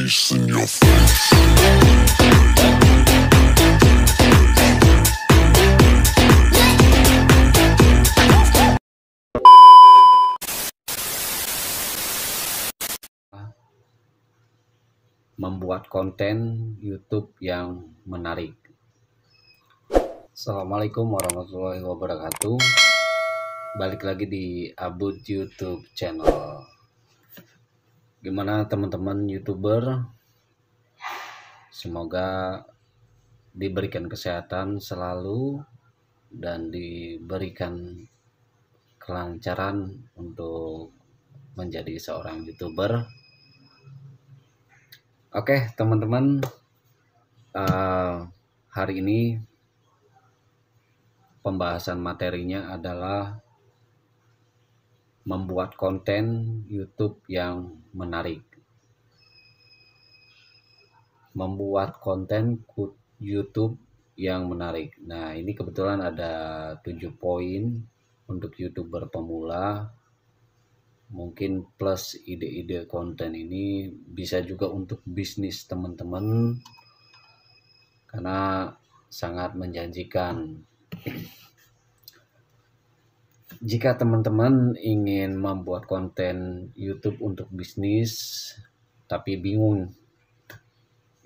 face in your face. Membuat konten YouTube yang menarik. Assalamualaikum warahmatullahi wabarakatuh. Balik lagi di Abud YouTube channel. Gimana teman-teman YouTuber? Semoga diberikan kesehatan selalu dan diberikan kelancaran untuk menjadi seorang YouTuber. Oke teman-teman, hari ini pembahasan materinya adalah membuat konten YouTube yang menarik. Membuat konten YouTube yang menarik. Nah, ini kebetulan ada 7 poin untuk YouTuber pemula. Mungkin plus ide-ide konten ini bisa juga untuk bisnis teman-teman karena sangat menjanjikan. Jika teman-teman ingin membuat konten YouTube untuk bisnis tapi bingung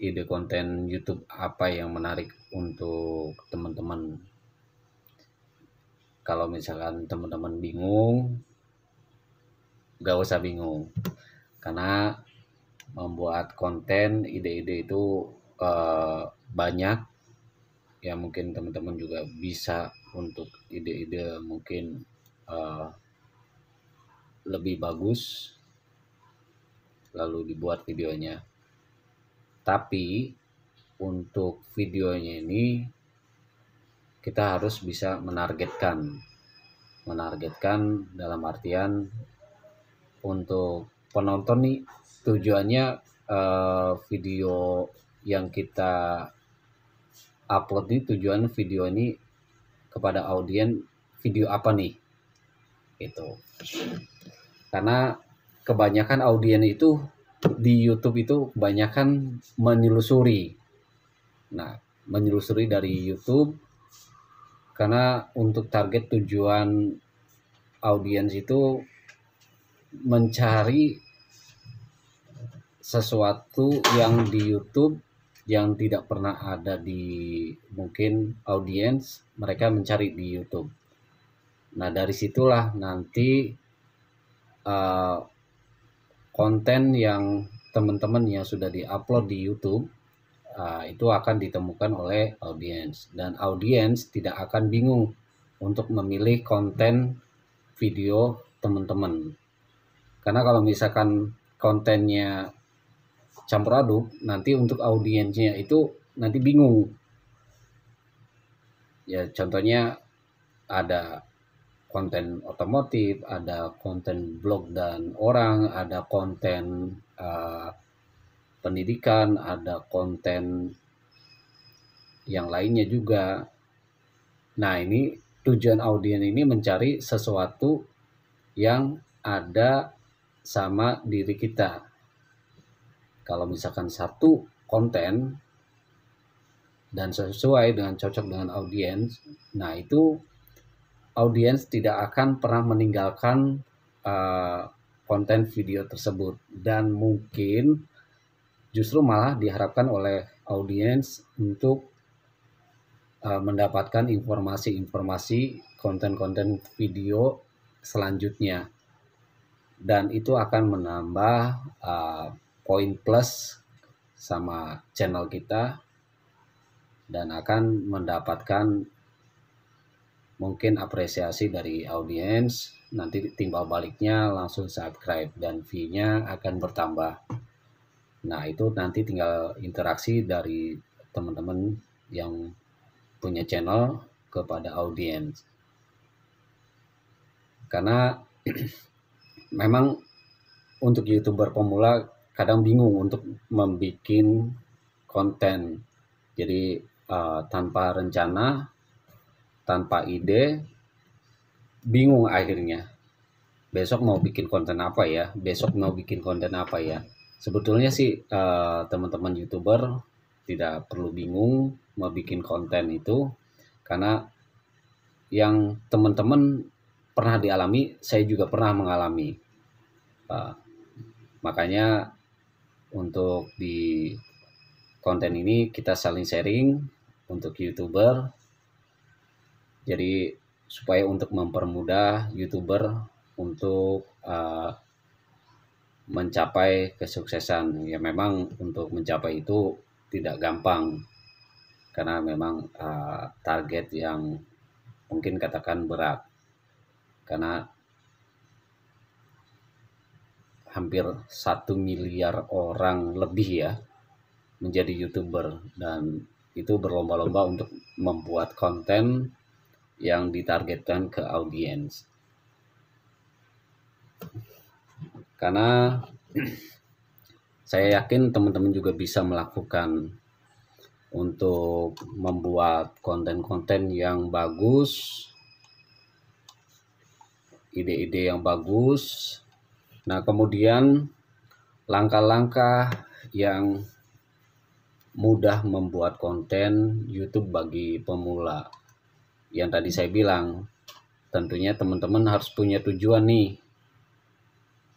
ide konten YouTube apa yang menarik untuk teman-teman, kalau misalkan teman-teman bingung, gak usah bingung, karena membuat konten ide-ide itu banyak ya. Mungkin teman-teman juga bisa untuk ide-ide mungkin lebih bagus lalu dibuat videonya. Tapi untuk videonya ini kita harus bisa menargetkan dalam artian untuk penonton nih, tujuannya video yang kita upload nih, tujuan video ini kepada audiens video apa nih itu. Karena kebanyakan audiens itu di YouTube itu kebanyakan menelusuri. Nah, menelusuri dari YouTube karena untuk target tujuan audiens itu mencari sesuatu yang di YouTube yang tidak pernah ada di mungkin audiens, mereka mencari di YouTube. Nah, dari situlah nanti konten yang teman-teman yang sudah diupload di YouTube itu akan ditemukan oleh audiens, dan audiens tidak akan bingung untuk memilih konten video teman-teman. Karena kalau misalkan kontennya campur aduk, nanti untuk audiensnya itu nanti bingung. Ya, contohnya ada konten otomotif, ada konten blog dan orang, ada konten pendidikan, ada konten yang lainnya juga. Nah, ini tujuan audiens ini mencari sesuatu yang ada sama diri kita. Kalau misalkan satu konten dan sesuai dengan cocok dengan audiens, nah itu audiens tidak akan pernah meninggalkan konten video tersebut, dan mungkin justru malah diharapkan oleh audiens untuk mendapatkan informasi-informasi konten-konten video selanjutnya, dan itu akan menambah poin plus sama channel kita dan akan mendapatkan mungkin apresiasi dari audiens. Nanti timbal baliknya langsung subscribe dan view-nya akan bertambah. Nah, itu nanti tinggal interaksi dari teman-teman yang punya channel kepada audiens. Karena memang untuk YouTuber pemula kadang bingung untuk membuat konten. Jadi tanpa rencana, tanpa ide, bingung akhirnya. Besok mau bikin konten apa ya? Sebetulnya sih teman-teman YouTuber tidak perlu bingung mau bikin konten itu, karena yang teman-teman pernah dialami, saya juga pernah mengalami. Uh, Makanya untuk di konten ini kita saling sharing untuk YouTuber, jadi supaya untuk mempermudah YouTuber untuk mencapai kesuksesan. Ya memang untuk mencapai itu tidak gampang, karena memang target yang mungkin katakan berat, karena hampir 1 miliar orang lebih ya menjadi YouTuber, dan itu berlomba-lomba untuk membuat konten yang ditargetkan ke audiens. Karena saya yakin teman-teman juga bisa melakukan untuk membuat konten-konten yang bagus, ide-ide yang bagus. Nah, kemudian langkah-langkah yang mudah membuat konten YouTube bagi pemula. Yang tadi saya bilang, tentunya teman-teman harus punya tujuan nih.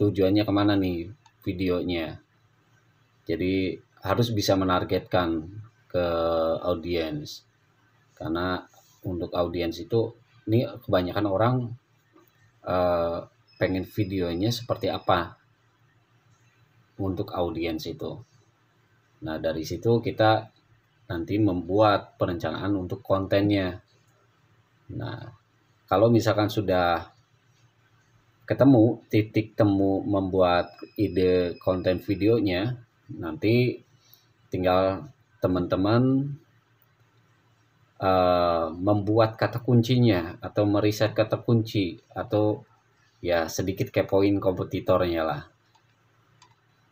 Tujuannya kemana nih videonya. Jadi harus bisa menargetkan ke audiens. Karena untuk audiens itu, ini kebanyakan orang pengen videonya seperti apa untuk audiens itu. Nah, dari situ kita nanti membuat perencanaan untuk kontennya. Nah, kalau misalkan sudah ketemu titik temu membuat ide konten videonya, nanti tinggal teman-teman membuat kata kuncinya atau meriset kata kunci, atau ya sedikit kepoin kompetitornya lah,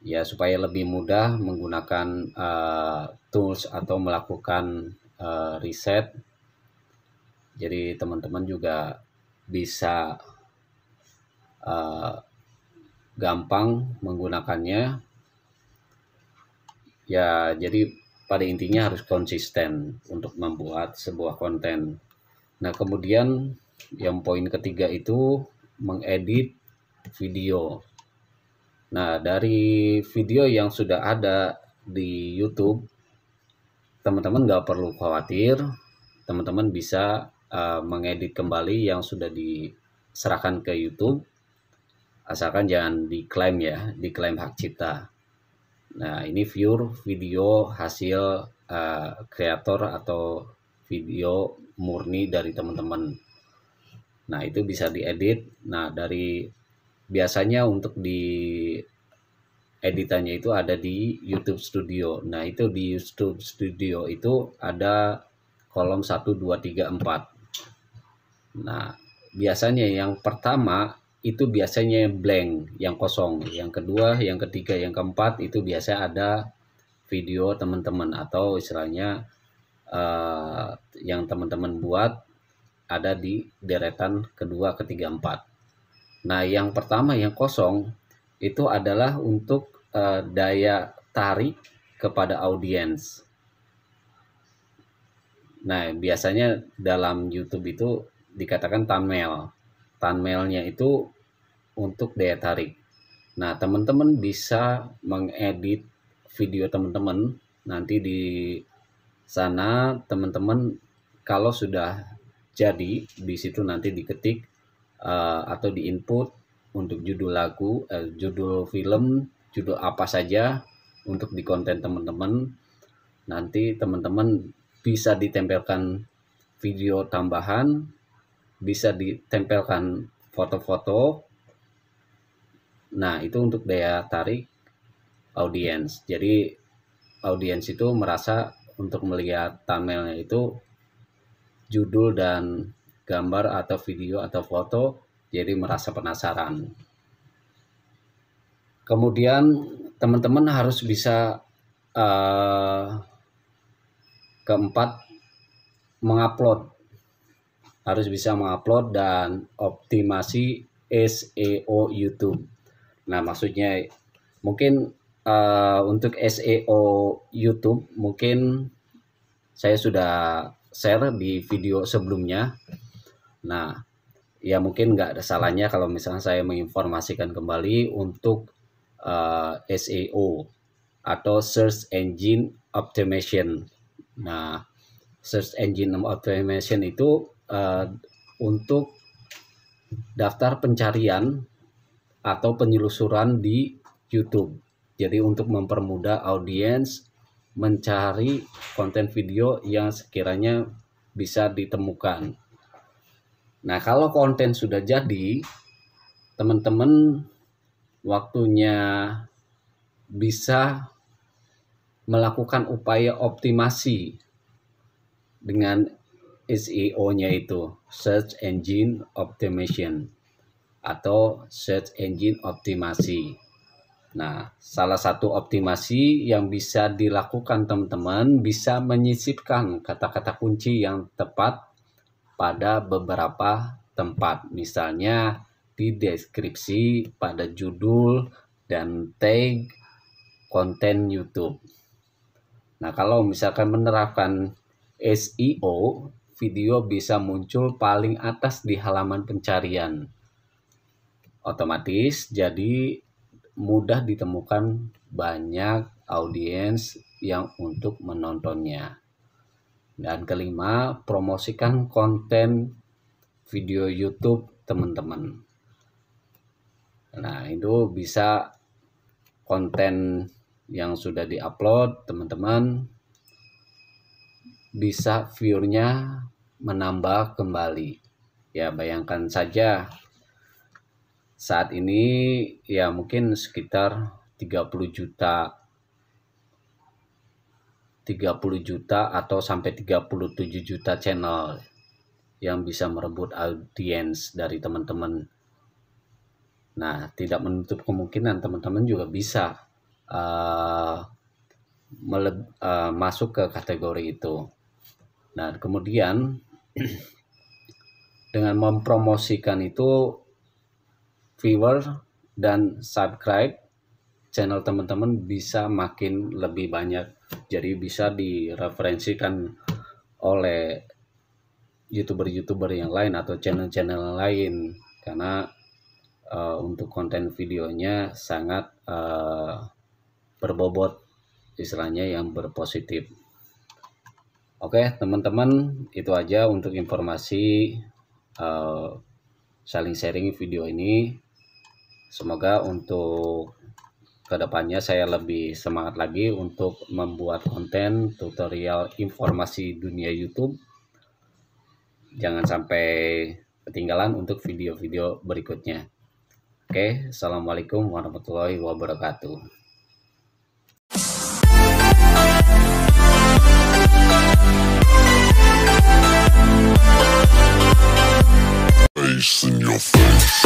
ya supaya lebih mudah menggunakan tools atau melakukan riset. Jadi teman-teman juga bisa gampang menggunakannya. Ya, jadi pada intinya harus konsisten untuk membuat sebuah konten. Nah, kemudian yang poin ketiga itu mengedit video. Nah, dari video yang sudah ada di YouTube, teman-teman nggak perlu khawatir. Teman-teman bisa mengedit kembali yang sudah diserahkan ke YouTube, asalkan jangan diklaim ya, diklaim hak cipta. Nah, ini pure video hasil kreator atau video murni dari teman-teman. Nah, itu bisa diedit. Nah, dari biasanya untuk di editannya itu ada di YouTube Studio. Nah, itu di YouTube Studio itu ada kolom 1, 2, 3, 4. Nah, biasanya yang pertama itu biasanya blank, yang kosong. Yang kedua, yang ketiga, yang keempat itu biasa ada video teman-teman, atau istilahnya yang teman-teman buat ada di deretan kedua, ketiga, empat. Nah, yang pertama yang kosong itu adalah untuk daya tarik kepada audiens. Nah, biasanya dalam YouTube itu dikatakan thumbnail. Thumbnailnya itu untuk daya tarik. Nah, teman-teman bisa mengedit video teman-teman. Nanti di sana teman-teman kalau sudah jadi, di situ nanti diketik atau di input untuk judul lagu, judul film, judul apa saja untuk di konten teman-teman. Nanti teman-teman bisa ditempelkan video tambahan, bisa ditempelkan foto-foto. Nah, itu untuk daya tarik audiens. Jadi audiens itu merasa untuk melihat thumbnailnya itu judul dan gambar atau video atau foto, jadi merasa penasaran. Kemudian teman-teman harus bisa keempat, mengupload. Harus bisa mengupload dan optimasi SEO YouTube. Nah, maksudnya mungkin untuk SEO YouTube mungkin saya sudah share di video sebelumnya. Nah, ya mungkin nggak ada salahnya kalau misalnya saya menginformasikan kembali untuk SEO atau Search Engine Optimization. Nah, Search Engine Optimization itu untuk daftar pencarian atau penyelusuran di YouTube. Jadi untuk mempermudah audiens mencari konten video yang sekiranya bisa ditemukan. Nah, kalau konten sudah jadi, teman-teman waktunya bisa melakukan upaya optimasi dengan SEO-nya itu, Search Engine Optimization atau Search Engine Optimasi. Nah, salah satu optimasi yang bisa dilakukan teman-teman bisa menyisipkan kata-kata kunci yang tepat pada beberapa tempat. Misalnya di deskripsi, pada judul, dan tag konten YouTube. Nah, kalau misalkan menerapkan SEO, video bisa muncul paling atas di halaman pencarian. Otomatis jadi mudah ditemukan banyak audiens yang untuk menontonnya. Dan kelima, promosikan konten video YouTube teman-teman. Nah, itu bisa konten yang sudah diupload teman-teman bisa view-nya menambah kembali. Ya, bayangkan saja saat ini ya mungkin sekitar 30 juta atau sampai 37 juta channel yang bisa merebut audiens dari teman-teman. Nah, tidak menutup kemungkinan teman-teman juga bisa masuk ke kategori itu. Nah, kemudian dengan mempromosikan itu, viewer dan subscribe channel teman-teman bisa makin lebih banyak. Jadi bisa direferensikan oleh YouTuber-YouTuber yang lain atau channel-channel lain, karena untuk konten videonya sangat berbobot, istilahnya yang berpositif. Oke teman-teman, itu aja untuk informasi saling sharing video ini. Semoga untuk kedepannya saya lebih semangat lagi untuk membuat konten tutorial informasi dunia YouTube. Jangan sampai ketinggalan untuk video-video berikutnya. Oke, assalamualaikum warahmatullahi wabarakatuh. Face in your face.